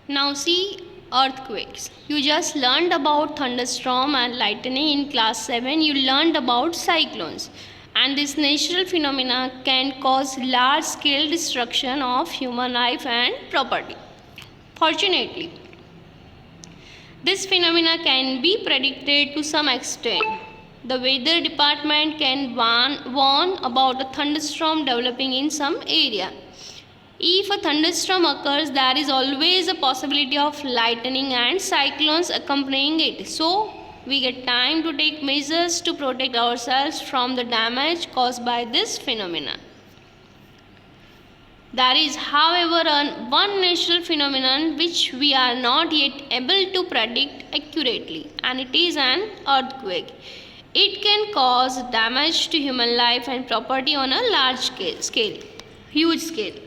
Now see earthquakes. You just learned about thunderstorm and lightning in class 7. You learned about cyclones. And this natural phenomena can cause large scale destruction of human life and property. Fortunately, this phenomena can be predicted to some extent. The weather department can warn about a thunderstorm developing in some area. If a thunderstorm occurs, there is always a possibility of lightning and cyclones accompanying it. So, we get time to take measures to protect ourselves from the damage caused by this phenomenon. There is, however, one natural phenomenon which we are not yet able to predict accurately, and it is an earthquake. It can cause damage to human life and property on a large huge scale.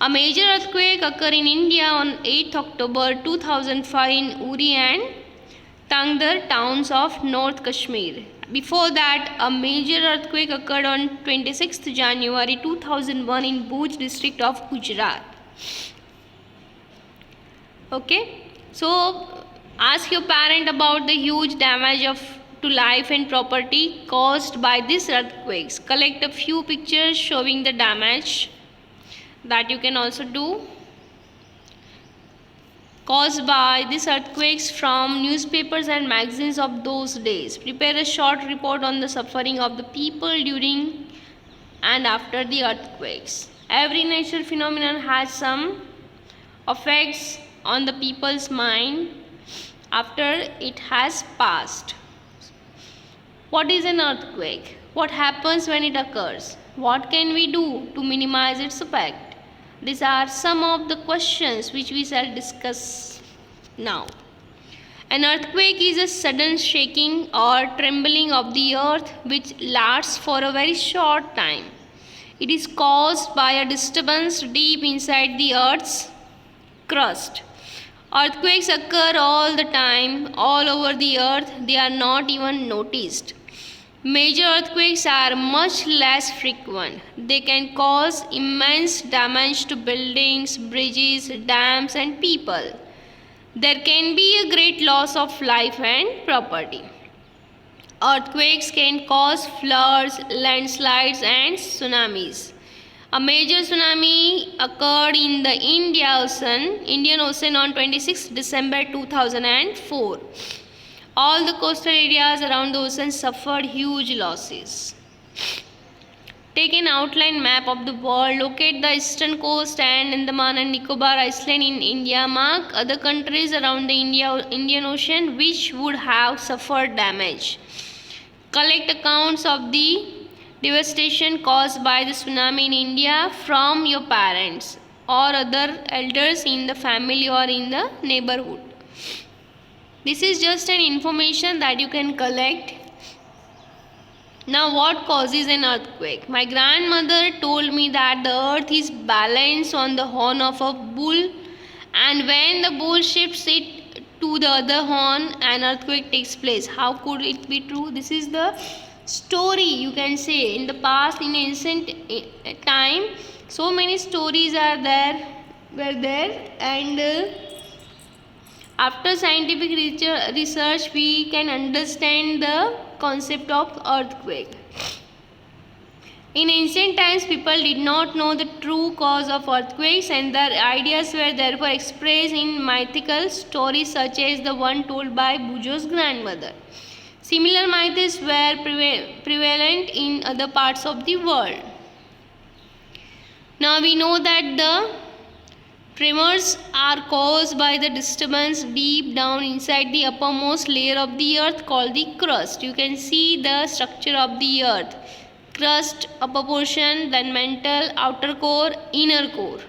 A major earthquake occurred in India on 8 October 2005 in Uri and Tangdar towns of North Kashmir. Before that, a major earthquake occurred on 26 January 2001 in Bhuj district of Gujarat. Okay, so ask your parent about the huge damage to life and property caused by these earthquakes. Collect a few pictures showing the damage that you can also do caused by these earthquakes from newspapers and magazines of those days. Prepare a short report on the suffering of the people during and after the earthquakes. Every natural phenomenon has some effects on the people's mind after it has passed. What is an earthquake? What happens when it occurs? What can we do to minimize its effect? These are some of the questions which we shall discuss now. An earthquake is a sudden shaking or trembling of the earth which lasts for a very short time. It is caused by a disturbance deep inside the earth's crust. Earthquakes occur all the time, all over the earth. They are not even noticed. Major earthquakes are much less frequent. They can cause immense damage to buildings, bridges, dams, and people. There can be a great loss of life and property. Earthquakes can cause floods, landslides, and tsunamis. A major tsunami occurred in the Indian Ocean on 26 December 2004. All the coastal areas around the ocean suffered huge losses. Take an outline map of the world. Locate the eastern coast and Andaman and Nicobar Island in India. Mark other countries around the Indian Ocean which would have suffered damage. Collect accounts of the devastation caused by the tsunami in India from your parents or other elders in the family or in the neighborhood. This is just an information that you can collect. Now, what causes an earthquake? My grandmother told me that the earth is balanced on the horn of a bull, and when the bull shifts it to the other horn, an earthquake takes place. How could it be true? This is the story, you can say. In the past, in ancient time, so many stories were there, and after scientific research, we can understand the concept of earthquake. In ancient times, people did not know the true cause of earthquakes, and their ideas were therefore expressed in mythical stories such as the one told by Bujo's grandmother. Similar myths were prevalent in other parts of the world. Now we know that the tremors are caused by the disturbance deep down inside the uppermost layer of the earth called the crust. You can see the structure of the earth. Crust, upper portion, then mantle, outer core, inner core.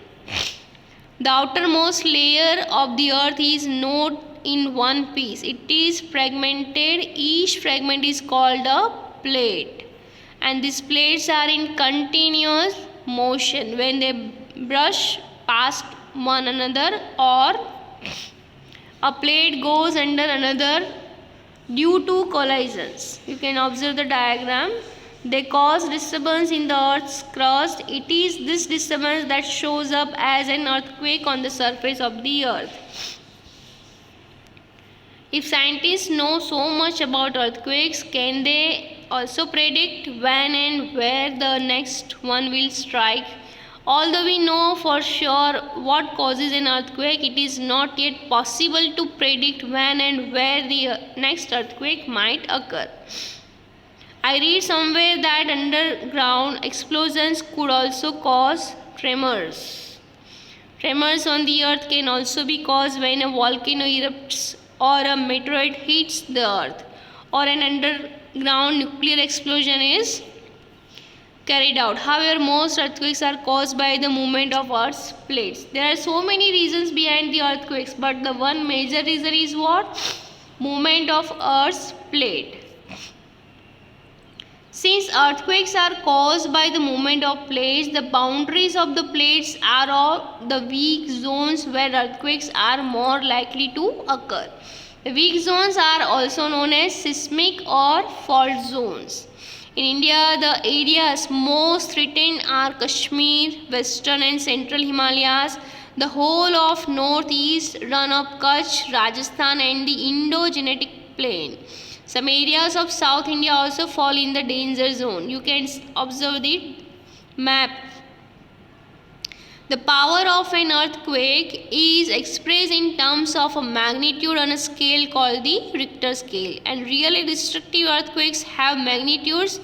The outermost layer of the earth is not in one piece. It is fragmented. Each fragment is called a plate. And these plates are in continuous motion when they brush past one another, or a plate goes under another due to collisions. You can observe the diagram. They cause disturbance in the Earth's crust. It is this disturbance that shows up as an earthquake on the surface of the Earth. If scientists know so much about earthquakes, can they also predict when and where the next one will strike? Although we know for sure what causes an earthquake, it is not yet possible to predict when and where the next earthquake might occur. I read somewhere that underground explosions could also cause tremors. Tremors on the earth can also be caused when a volcano erupts or a meteorite hits the earth or an underground nuclear explosion is carried out. However, most earthquakes are caused by the movement of Earth's plates. There are so many reasons behind the earthquakes, but the one major reason is what? Movement of Earth's plate. Since earthquakes are caused by the movement of plates, the boundaries of the plates are of the weak zones where earthquakes are more likely to occur. The weak zones are also known as seismic or fault zones. In India, the areas most threatened are Kashmir, Western and Central Himalayas, the whole of Northeast run of Kutch, Rajasthan and the Indo-Gangetic Plain. Some areas of South India also fall in the danger zone. You can observe the map. The power of an earthquake is expressed in terms of a magnitude on a scale called the Richter scale. And really destructive earthquakes have magnitudes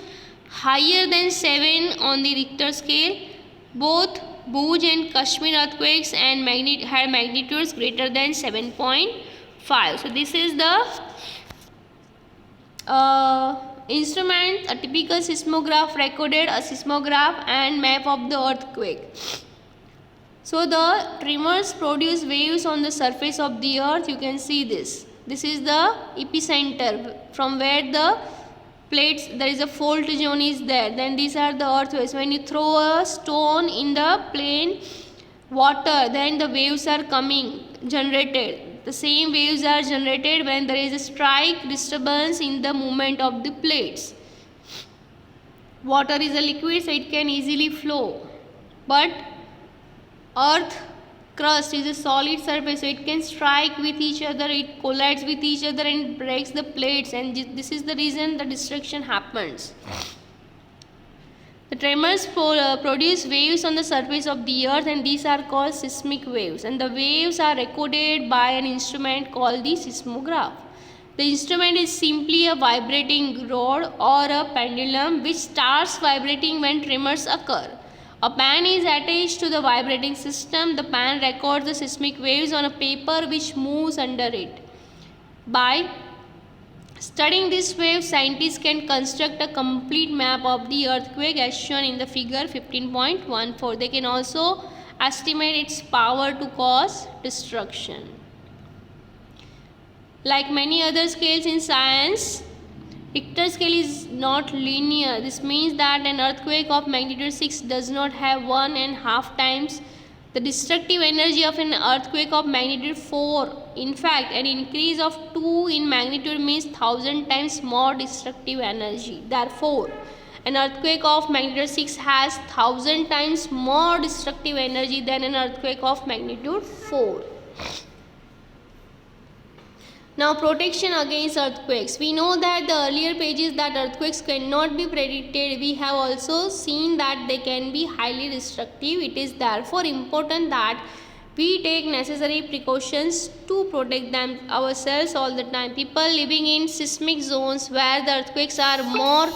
higher than 7 on the Richter scale. Both Bhuj and Kashmir earthquakes and had magnitudes greater than 7.5. So this is the instrument. A typical seismograph recorded a seismograph and map of the earthquake. So the tremors produce waves on the surface of the earth. You can see this. This is the epicenter from where the plates, there is a fault zone is there. Then these are the earth waves. When you throw a stone in the plain water, then the waves are generated. The same waves are generated when there is a strike disturbance in the movement of the plates. Water is a liquid, so it can easily flow. But earth crust is a solid surface, so it can strike with each other, it collides with each other and breaks the plates, and this is the reason the destruction happens. The tremors produce waves on the surface of the earth, and these are called seismic waves, and the waves are recorded by an instrument called the seismograph. The instrument is simply a vibrating rod or a pendulum which starts vibrating when tremors occur. A pan is attached to the vibrating system. The pan records the seismic waves on a paper which moves under it. By studying these waves, scientists can construct a complete map of the earthquake as shown in the figure 15.14. They can also estimate its power to cause destruction. Like many other scales in science, Richter scale is not linear. This means that an earthquake of magnitude 6 does not have 1.5 times the destructive energy of an earthquake of magnitude 4. In fact, an increase of 2 in magnitude means 1000 times more destructive energy. Therefore, an earthquake of magnitude 6 has 1000 times more destructive energy than an earthquake of magnitude 4. Now, protection against earthquakes. We know that the earlier pages that earthquakes cannot be predicted. We have also seen that they can be highly destructive. It is therefore important that we take necessary precautions to protect them ourselves all the time. People living in seismic zones where the earthquakes are more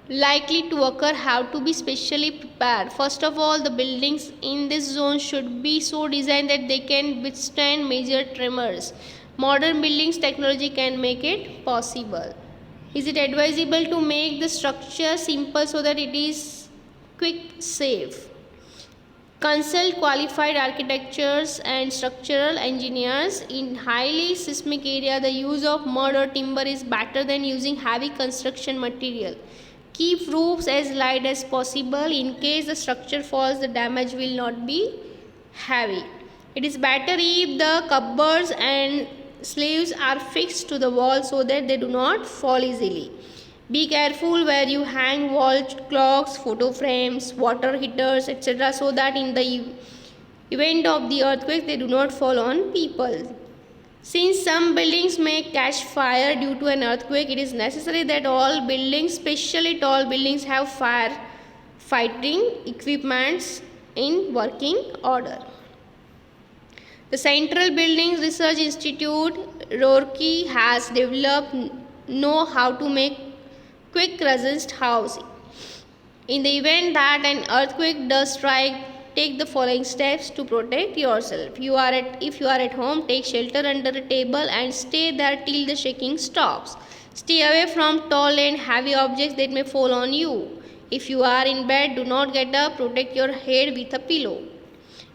likely to occur have to be specially prepared. First of all, the buildings in this zone should be so designed that they can withstand major tremors. Modern buildings technology can make it possible. Is it advisable to make the structure simple so that it is quick safe? Consult qualified architects and structural engineers. In highly seismic area, the use of mud or timber is better than using heavy construction material. Keep roofs as light as possible. In case the structure falls, the damage will not be heavy. It is better if the cupboards and sleeves are fixed to the wall so that they do not fall easily. Be careful where you hang wall clocks, photo frames, water heaters, etc. so that in the event of the earthquake they do not fall on people. Since some buildings may catch fire due to an earthquake, it is necessary that all buildings, especially tall buildings, have fire fighting equipments in working order. The Central Buildings Research Institute, Roorkee, has developed know how to make quick resist housing. In the event that an earthquake does strike, take the following steps to protect yourself. If you are at home, take shelter under a table and stay there till the shaking stops. Stay away from tall and heavy objects that may fall on you. If you are in bed, do not get up. Protect your head with a pillow.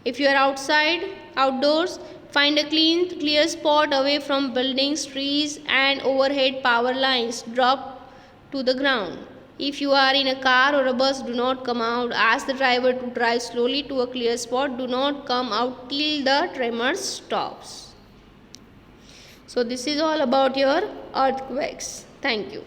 If you are outdoors, find a clear spot away from buildings, trees, and overhead power lines. Drop to the ground. If you are in a car or a bus, do not come out. Ask the driver to drive slowly to a clear spot. Do not come out till the tremor stops. So this is all about your earthquakes. Thank you.